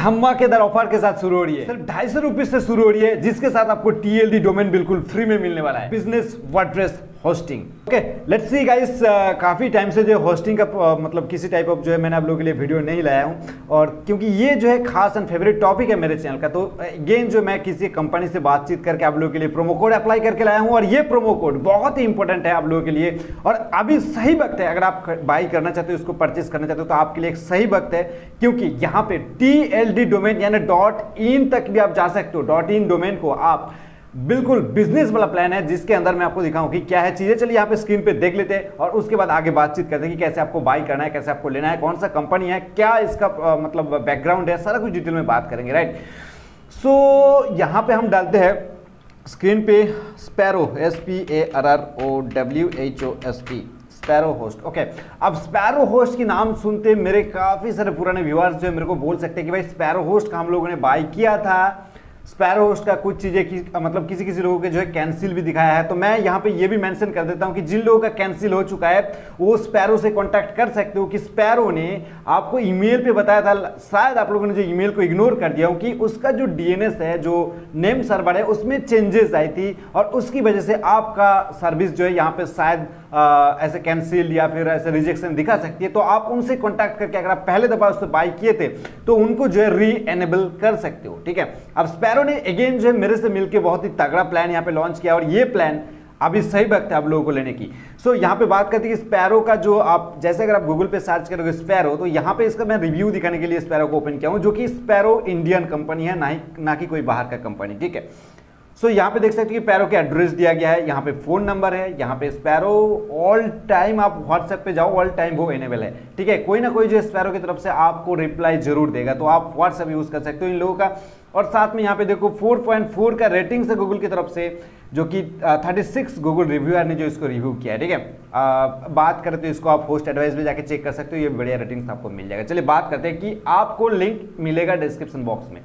धमाकेदार ऑफर के साथ शुरू हो रही है। सिर्फ 250 रुपीज से शुरू हो रही है, जिसके साथ आपको TLD डोमेन बिल्कुल फ्री में मिलने वाला है। Business WordPress hosting. Okay, let's see guys, काफी टाइम से जो होस्टिंग का मतलब किसी टाइप ऑफ जो है मैंने आप लोगों के लिए वीडियो नहीं लाया हूं, और क्योंकि ये जो है खास एंड फेवरेट टॉपिक है मेरे चैनल का, तो अगेन जो मैं किसी कंपनी से बातचीत करके आप लोगों के लिए प्रोमो कोड अप्लाई करके लाया हूं, और ये प्रोमो कोड बहुत ही इंपॉर्टेंट है आप लोगों के लिए। और अभी सही वक्त है, अगर आप बाई करना चाहते हो, इसको परचेस करना चाहते हो, तो आपके लिए एक सही वक्त है, क्योंकि यहाँ पे TLD डोमेन यानी .in तक भी आप जा सकते हो। .in डोमेन को आप बिल्कुल बिजनेस वाला प्लान है, जिसके अंदर मैं आपको दिखाऊं कि क्या है चीजें। चलिए यहाँ पे स्क्रीन पे देख लेते हैं, और उसके बाद आगे बातचीत करते हैं कि कैसे आपको बाई करना है, कैसे आपको लेना है, कौन सा कंपनी है, क्या इसका मतलब बैकग्राउंड है, सारा कुछ डिटेल में बात करेंगे, राइट। सो यहाँ पे हम डालते हैं स्क्रीन पे sparrow, SPARROWHOST, sparrow host. Okay, अब स्पैरो होस्ट की नाम सुनते मेरे काफी सारे पुराने व्यूअर्स जो है मेरे को बोल सकते हैं कि भाई स्पैरो होस्ट का हम लोगों ने बाई किया था, स्पैरो होस्ट का कुछ चीजें मतलब किसी लोगों के जो है कैंसिल भी दिखाया है। तो मैं यहाँ पे ये भी मेंशन कर देता हूँ कि जिन लोगों का कैंसिल हो चुका है वो स्पैरो से कांटेक्ट कर सकते हो, कि स्पैरो ने आपको ईमेल पे बताया था, शायद आप लोगों ने जो ईमेल को इग्नोर कर दिया हो, कि उसका जो DNS है, जो नेम सर्वर है, उसमें चेंजेस आई थी, और उसकी वजह से आपका सर्विस जो है यहाँ पे शायद ऐसे कैंसिल या फिर ऐसे रिजेक्शन दिखा सकती है। तो आप उनसे कांटेक्ट करके, अगर आप पहले दफा उससे बाई किए थे, तो उनको जो है री एनेबल कर सकते हो, ठीक है। अब स्पैरो ने अगेन जो है मेरे से मिलकर बहुत ही तगड़ा प्लान यहाँ पे लॉन्च किया, और ये प्लान अभी सही वक्त है आप लोगों को लेने की। सो यहाँ पे बात करते हैं कि स्पैरो का जो आप जैसे अगर आप गूगल पे सर्च करोगे स्पैरो, तो यहाँ पे इसका मैं रिव्यू दिखाने के लिए स्पैरो को ओपन किया हूँ, जो कि स्पैरो इंडियन कंपनी है, ना कि कोई बाहर का कंपनी, ठीक है। सो यहाँ पे देख सकते हैं कि स्पैरो के एड्रेस दिया गया है, यहाँ पे फोन नंबर है, यहाँ पे स्पैरो ऑल टाइम, आप व्हाट्सएप पे जाओ ऑल टाइम वो एनेबल है, ठीक है। कोई ना कोई जो स्पैरो की तरफ से आपको रिप्लाई जरूर देगा, तो आप व्हाट्सएप यूज कर सकते हो इन लोगों का। और साथ में यहाँ पे देखो 4.4 का रेटिंग से गूगल की तरफ से, जो कि 36 गूगल रिव्यूअर ने जो इसको रिव्यू किया है, ठीक है। बात करें तो इसको आप होस्ट एडवाइस में जाके चेक कर सकते हो, ये बढ़िया रेटिंग्स आपको मिल जाएगा। चलिए बात करते हैं कि आपको लिंक मिलेगा डिस्क्रिप्शन बॉक्स में,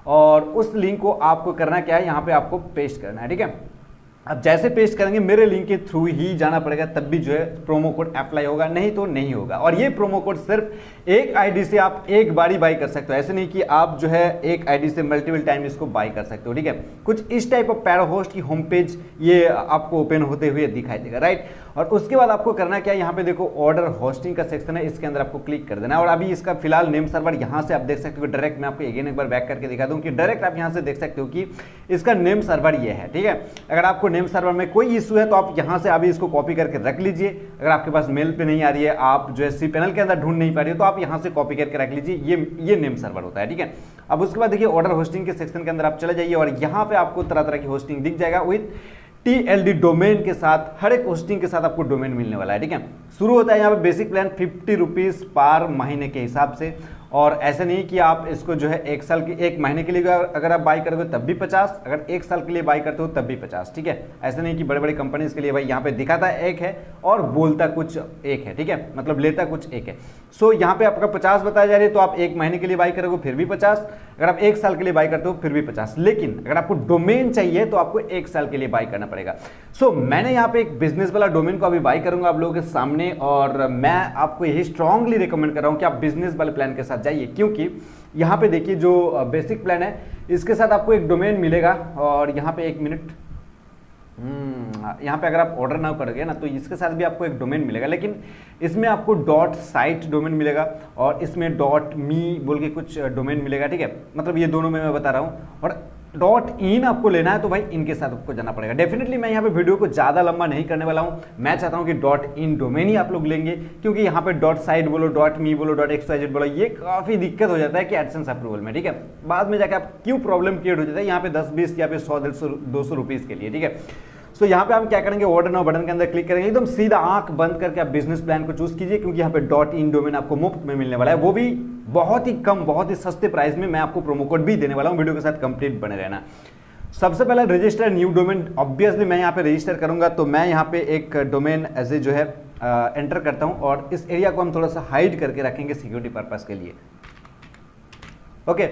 और उस लिंक को आपको करना क्या है, यहाँ पे आपको पेस्ट करना है, ठीक है। अब जैसे पेस्ट करेंगे मेरे लिंक के थ्रू ही जाना पड़ेगा, तब भी जो है प्रोमो कोड अप्लाई होगा, नहीं तो नहीं होगा। और ये प्रोमो कोड सिर्फ एक आईडी से आप एक बार ही बाई कर सकते हो, ऐसे नहीं कि आप जो है एक आईडी से मल्टीपल टाइम इसको बाई कर सकते हो, ठीक है। कुछ इस टाइप ऑफ पैरा होस्ट की होम पेज ये आपको ओपन होते हुए दिखाई देगा, राइट। और उसके बाद आपको करना क्या है, यहाँ पे देखो ऑर्डर होस्टिंग का सेक्शन है, इसके अंदर आपको क्लिक कर देना है। और अभी इसका फिलहाल नेम सर्वर यहाँ से आप देख सकते हो, डायरेक्ट मैं आपको अगेन एक बार बैक करके दिखा दूं कि डायरेक्ट आप यहाँ से देख सकते हो कि इसका नेम सर्वर ये है, ठीक है। अगर आपको नेम सर्वर में कोई इशू है तो आप यहाँ से अभी इसको कॉपी करके रख लीजिए। अगर आपके पास मेल पे नहीं आ रही है, आप जो है सी पैनल के अंदर ढूंढ नहीं पा रही हो, तो आप यहाँ से कॉपी करके रख लीजिए, ये नेम सर्वर होता है, ठीक है। अब उसके बाद देखिए ऑर्डर होस्टिंग के सेक्शन के अंदर आप चले जाइए, और यहाँ पे आपको तरह तरह की होस्टिंग दिख जाएगा विद TLD डोमेन के साथ, हर एक होस्टिंग के साथ आपको डोमेन मिलने वाला है, ठीक है। शुरू होता है यहाँ पे बेसिक प्लान 50 रुपीज पर महीने के हिसाब से, और ऐसा नहीं कि आप इसको जो है एक महीने के लिए अगर आप बाई करोगे तब भी 50, अगर एक साल के लिए बाई करते हो तब भी 50, ठीक है। ऐसा नहीं कि बड़े बड़े कंपनीज के लिए भाई यहाँ पे दिखाता एक है और बोलता कुछ एक है, ठीक है, मतलब लेता कुछ एक है। सो यहाँ पे आपका 50 बताया जा रही है, तो आप एक महीने के लिए बाई करोगे फिर भी 50, अगर आप एक साल के लिए बाई करते हो फिर भी 50। लेकिन अगर आपको डोमेन चाहिए तो आपको एक साल के लिए बाई करना पड़ेगा। सो मैंने यहाँ पे एक बिजनेस वाला डोमेन को अभी बाई करूंगा आप लोगों के सामने, और मैं आपको यही स्ट्रांगली रिकमेंड कर रहा हूँ कि आप बिजनेस वाले प्लान के साथ जाइए, क्योंकि यहाँ पे देखिए जो बेसिक प्लान है इसके साथ आपको एक डोमेन मिलेगा, और यहाँ पे एक मिनट, यहाँ पे अगर आप ऑर्डर ना करोगे ना तो इसके साथ भी आपको एक डोमेन मिलेगा, लेकिन इसमें आपको .site डोमेन मिलेगा, और इसमें .me बोल के कुछ डोमेन मिलेगा, ठीक है। मतलब ये दोनों में मैं बता रहा हूँ। और .in आपको लेना है तो भाई इनके साथ आपको जाना पड़ेगा। डेफिनेटली मैं यहाँ पे वीडियो को ज़्यादा लंबा नहीं करने वाला हूँ, मैं चाहता हूँ कि .in डोमेन ही आप लोग लेंगे, क्योंकि यहाँ पे .site बोलो, .me बोलो, .xyz बोलो, ये काफ़ी दिक्कत हो जाता है कि एडसेंस अप्रूवल में, ठीक है। बाद में जाके आप क्यों प्रॉब्लम क्रिएट हो जाता है यहाँ पे 10-20 या फिर 100-200 रुपीज़ के लिए, ठीक है। सो यहाँ पे हम क्या करेंगे, ऑर्डर नाउ बटन के अंदर क्लिक करेंगे, एकदम सीधा आंख बंद करके आप बिजनेस प्लान को चूज कीजिए, क्योंकि यहाँ पे .in डोमेन आपको मुफ्त में मिलने वाला है, वो भी बहुत ही कम, बहुत ही सस्ते प्राइस में। मैं आपको प्रोमो कोड भी देने वाला हूँ, वीडियो के साथ कंप्लीट बने रहना। सबसे पहले रजिस्टर न्यू डोमेन, ऑब्वियसली मैं यहाँ पे रजिस्टर करूंगा, तो मैं यहाँ पे एक डोमेन एज ए जो है एंटर करता हूँ, और इस एरिया को हम थोड़ा सा हाइड करके रखेंगे सिक्योरिटी पर्पज के लिए। ओके,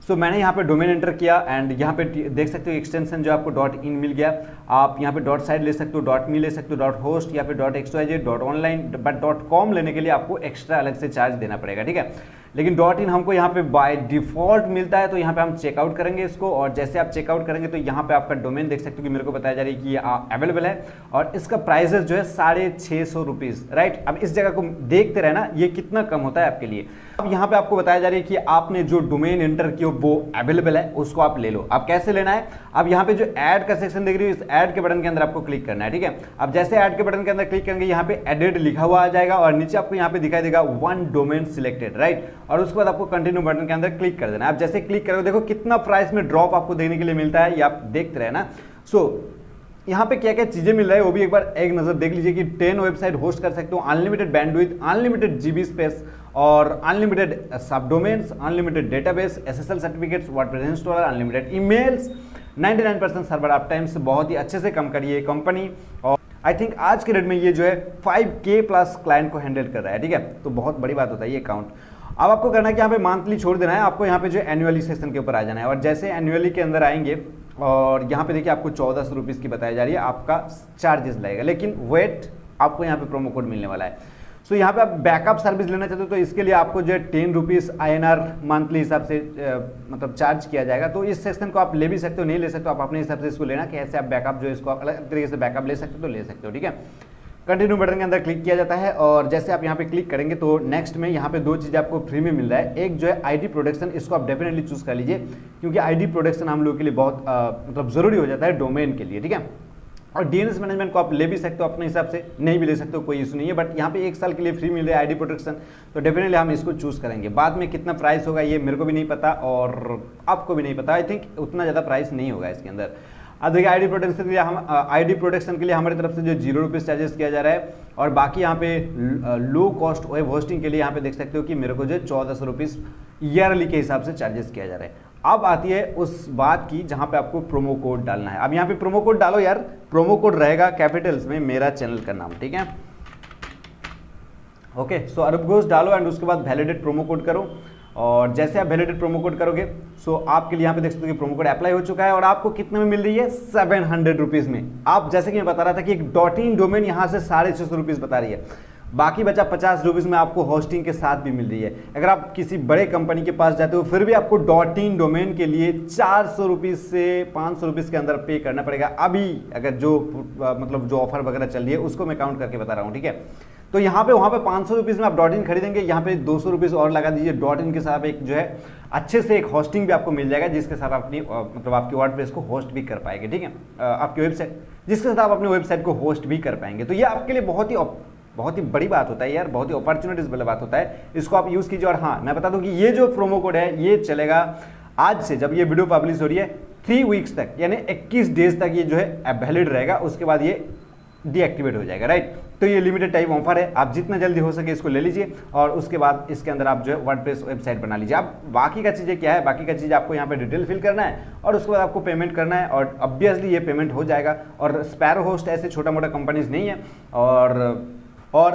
सो मैंने यहाँ पे डोमेन एंटर किया एंड यहाँ पे देख सकते हो एक्सटेंशन जो आपको .in मिल गया। आप यहाँ पे .site ले सकते हो, .me ले सकते हो, .host या फिर .xyz, .online, बट .com लेने के लिए आपको एक्स्ट्रा अलग से चार्ज देना पड़ेगा, ठीक है। लेकिन .in हमको यहाँ पे बाय डिफॉल्ट मिलता है, तो यहाँ पे हम चेकआउट करेंगे इसको, और जैसे आप चेकआउट करेंगे तो यहाँ पे आपका डोमेन देख सकते हो कि मेरे को बताया जा रही है कि ये अवेलेबल है, और इसका प्राइसेस जो है 650 रुपीज़, राइट। अब इस जगह को देखते रहना ये कितना कम होता है आपके लिए। अब यहाँ पे आपको बताया जा रही है कि आपने जो डोमेन एंटर किया वो अवेलेबल है, उसको आप ले लो। अब कैसे लेना है, अब यहाँ पे जो ऐड का सेक्शन देख रही हो, इस ऐड के बटन के अंदर आपको क्लिक करना है, ठीक है। अब जैसे ऐड के बटन के अंदर क्लिक करेंगे यहाँ पे एडेड लिखा हुआ आ जाएगा, और नीचे आपको यहाँ पे दिखाई देगा 1 डोमेन सिलेक्टेड, राइट। और उसके बाद आपको कंटिन्यू बटन के अंदर क्लिक कर देना है। अब जैसे क्लिक करोगे देखो कितना प्राइस में ड्रॉप आपको देखने के लिए मिलता है, ये आप देखते रहे ना। सो यहाँ पे क्या क्या चीजें मिल रहा है वो भी एक नजर देख लीजिए कि 10 वेबसाइट होस्ट कर सकते हो, unlimited bandwidth, unlimited GB space, और unlimited sub domains, unlimited database, SSL certificates, WordPress installer, unlimited emails, 99% server up times, बहुत ही अच्छे से कम करिए कंपनी। और आई थिंक आज के डेट में ये जो है 5K प्लस क्लाइंट को हैंडल कर रहा है, ठीक है। तो बहुत बड़ी बात होता है ये अकाउंट। अब आपको करना है कि यहाँ पे मंथली छोड़ देना है, आपको यहाँ पे जो एनुअली सेक्शन के ऊपर आ जाना है, और जैसे एनुअली के अंदर आएंगे और यहाँ पे देखिए आपको 1400 रुपीज़ की बताई जा रही है आपका चार्जेस लगेगा, लेकिन वेट आपको यहाँ पे प्रोमो कोड मिलने वाला है। सो यहाँ पे आप बैकअप सर्विस लेना चाहते हो तो इसके लिए आपको जो है 10 रुपीज़ INR मंथली हिसाब से मतलब चार्ज किया जाएगा। तो इस सेक्शन को आप ले भी सकते हो, नहीं ले सकते हो आप अपने हिसाब से इसको लेना, कैसे आप बैकअप जो है इसको अलग तरीके से बैकअप ले सकते हो तो ले सकते हो, ठीक है। कंटिन्यू बटन के अंदर क्लिक किया जाता है, और जैसे आप यहाँ पे क्लिक करेंगे तो नेक्स्ट में यहाँ पे 2 चीज़ें आपको फ्री में मिल रहा है। एक जो है ID प्रोटेक्शन, इसको आप डेफिनेटली चूज कर लीजिए, क्योंकि ID प्रोटेक्शन हम लोगों के लिए बहुत मतलब ज़रूरी हो जाता है डोमेन के लिए, ठीक है। और DNS मैनेजमेंट को आप ले भी सकते हो अपने हिसाब से, नहीं भी ले सकते हो, कोई इशू नहीं है, बट यहाँ पे 1 साल के लिए फ्री मिल रहा है ID प्रोटेक्शन, तो डेफिनेटली हम इसको चूज करेंगे। बाद में कितना प्राइस होगा ये मेरे को भी नहीं पता और आपको भी नहीं पता, आई थिंक उतना ज़्यादा प्राइस नहीं होगा इसके अंदर। अब देखिए ID प्रोटेक्शन के लिए ID प्रोटेक्शन के लिए हमारी तरफ से जो 0 रुपीज़ चार्जेस किया जा रहा है, और बाकी यहाँ पे लो कॉस्ट वेब होस्टिंग के लिए यहाँ पे देख सकते हो कि मेरे को जो 1400 रुपीज़ ईयरली के हिसाब से चार्जेस किया जा रहा है। अब आती है उस बात की जहाँ पे आपको प्रोमो कोड डालना है। अब यहाँ पे प्रोमो कोड डालो यार, प्रोमो कोड रहेगा कैपिटल्स में मेरा चैनल का नाम, ठीक है। ओके, सो अरबगोश डालो एंड उसके बाद वैलिडेट प्रोमो कोड करो, और जैसे आप वैलिडेट प्रोमो कोड करोगे सो आपके लिए यहाँ पे देख सकते हो कि प्रोमो कोड अप्लाई हो चुका है, और आपको कितने में मिल रही है 700 रुपीज़ में। आप जैसे कि मैं बता रहा था कि एक .in डोमेन यहाँ से 650 रुपीज़ बता रही है, बाकी बचा 50 रुपीज़ में आपको होस्टिंग के साथ भी मिल रही है। अगर आप किसी बड़े कंपनी के पास जाते हो फिर भी आपको .in डोमेन के लिए 400 रुपीज़ से 500 रुपीज़ के अंदर पे करना पड़ेगा। अभी अगर जो मतलब जो ऑफर वगैरह चल रही है उसको मैं काउंट करके बता रहा हूँ, ठीक है। तो यहाँ पे वहाँ पे 500 रुपीज़ में आप .in खरीदेंगे, यहाँ पे 200 रुपीज़ और लगा दीजिए। .in के साथ एक जो है अच्छे से एक होस्टिंग भी आपको मिल जाएगा, जिसके साथ अपनी मतलब आपकी वर्डप्रेस को होस्ट भी कर पाएंगे, ठीक है। आपकी वेबसाइट जिसके साथ आप अपनी वेबसाइट को होस्ट भी कर पाएंगे। तो ये आपके लिए बहुत ही बड़ी बात होता है यार, बहुत ही अपॉर्चुनिटीज वाला बात होता है, इसको आप यूज़ कीजिए। और हाँ, मैं बता दूं कि ये जो प्रोमो कोड है ये चलेगा आज से, जब ये वीडियो पब्लिश हो रही है 3 वीक्स तक, यानी 21 डेज तक ये जो है वैलिड रहेगा, उसके बाद ये डीएक्टिवेट हो जाएगा, राइट। तो ये लिमिटेड टाइम ऑफर है, आप जितना जल्दी हो सके इसको ले लीजिए, और उसके बाद इसके अंदर आप जो है वर्डप्रेस वेबसाइट बना लीजिए। अब बाकी का चीज़ें क्या है, बाकी का चीज़ आपको यहाँ पे डिटेल फिल करना है, और उसके बाद आपको पेमेंट करना है, और ऑब्वियसली ये पेमेंट हो जाएगा। और स्पैरो होस्ट ऐसे छोटा मोटा कंपनीज नहीं है, और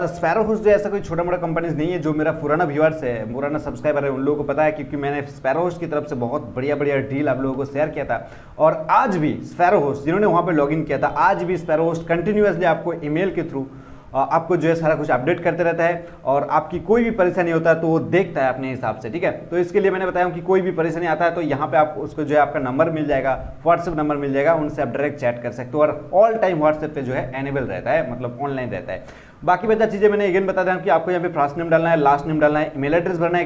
स्पैरो होस्ट जो ऐसा कोई छोटा मोटा कंपनीज नहीं है। जो मेरा पुराना व्यूअर्स है, पुराना सब्सक्राइबर है, उन लोगों को पता है, क्योंकि मैंने स्पैरो होस्ट की तरफ से बहुत बढ़िया बढ़िया डील आप लोगों को शेयर किया था। और आज भी स्पैरो होस्ट जिन्होंने वहाँ पे लॉगिन किया था, आज भी स्पैरो होस्ट कंटिन्यूसली आपको ईमेल के थ्रू आपको जो है सारा कुछ अपडेट करते रहता है, और आपकी कोई भी परेशानी होता है तो वो देखता है अपने हिसाब से, ठीक है। तो इसके लिए मैंने बताया कि कोई भी परेशानी आता है तो यहाँ पे आपको उसको जो है आपका नंबर मिल जाएगा, व्हाट्सएप नंबर मिल जाएगा, उनसे आप डायरेक्ट चैट कर सकते हो, और ऑल टाइम व्हाट्सएप पे जो है एनेबल रहता है, मतलब ऑनलाइन रहता है। बाकी बचा चीज़ें मैंने अगेन बता दें कि आपको यहाँ पे फर्स्ट नेम डालना है, लास्ट नेम डालना है, ईमेल एड्रेस भरना है,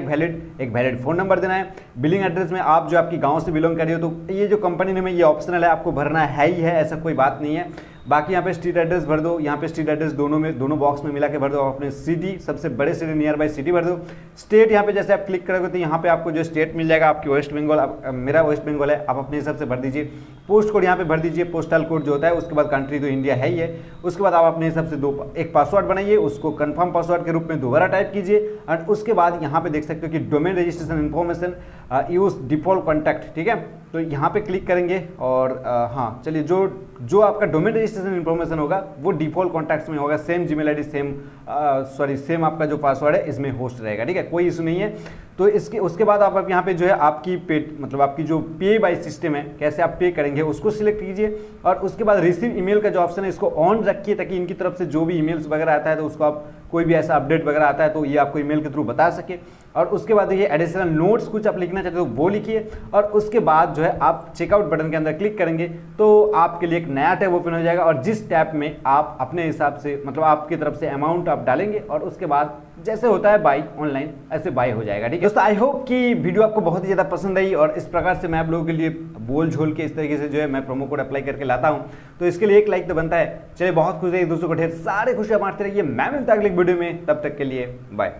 एक वैलिड फोन नंबर देना है। बिलिंग एड्रेस में आप जो आपकी गांव से बिलोंग कर रही हो तो ये जो कंपनी नेम है ये ऑप्शनल है, आपको भरना है ही है, ऐसा कोई बात नहीं है। बाकी यहाँ पे स्ट्रीट एड्रेस भर दो, यहाँ पे स्ट्रीट एड्रेस दोनों बॉक्स में मिला के भर दो, अपने सिटी सबसे बड़े सिटी नियर बाई सिटी भर दो। स्टेट यहाँ पे जैसे आप क्लिक करोगे तो यहाँ पे आपको जो स्टेट मिल जाएगा, आपकी वेस्ट बंगाल, मेरा वेस्ट बंगाल है, आप अपने हिसाब से भर दीजिए। पोस्ट कोड यहाँ पे भर दीजिए, पोस्टल कोड जो होता है, उसके बाद कंट्री तो इंडिया है ही है। उसके बाद आप अपने हिसाब से एक पासवर्ड बनाइए, उसको कंफर्म पासवर्ड के रूप में दोबारा टाइप कीजिए, और उसके बाद यहाँ पे देख सकते हो कि domain registration information use default contact, ठीक है। तो यहाँ पे क्लिक करेंगे, और हाँ चलिए जो आपका डोमेन रजिस्ट्रेशन रजिस्ट्रेशन इन्फॉर्मेशन होगा वो डिफॉल्ट कॉन्टैक्ट्स में होगा, सेम जीमेल आईडी, सेम आपका जो पासवर्ड है इसमें होस्ट रहेगा, ठीक है, कोई इशू नहीं है। तो इसके उसके बाद आप यहाँ पे जो है आपकी पे मतलब आपकी जो पे बाय सिस्टम है, कैसे आप पे करेंगे उसको सिलेक्ट कीजिए, और उसके बाद रिसीव ईमेल का जो ऑप्शन है इसको ऑन रखिए, ताकि इनकी तरफ से जो भी ईमेल्स वगैरह आता है तो उसको आप कोई भी ऐसा अपडेट वगैरह आता है तो ये आपको ईमेल के थ्रू बता सके। और उसके बाद ये एडिशनल नोट्स कुछ आप लिखना चाहते हो वो लिखिए, और उसके बाद जो है आप चेकआउट बटन के अंदर क्लिक करेंगे तो आपके लिए एक नया टैब ओपन हो जाएगा, और जिस टैब में आप अपने हिसाब से मतलब आपकी तरफ से अमाउंट आप डालेंगे और उसके बाद जैसे होता है बाई ऑनलाइन ऐसे बाई हो जाएगा, ठीक है दोस्तों। आई होप कि वीडियो आपको बहुत ही ज़्यादा पसंद आई, और इस प्रकार से मैं आप लोगों के लिए बोल झोल के इस तरीके से जो है मैं प्रोमो कोड अप्लाई करके लाता हूं, तो इसके लिए एक लाइक तो बनता है। चलिए बहुत खुश रहिए, दोस्तों को ढेर सारे खुशियां बांटते रहिए। मैं मिलता हूं अगले वीडियो में, तब तक के लिए बाय।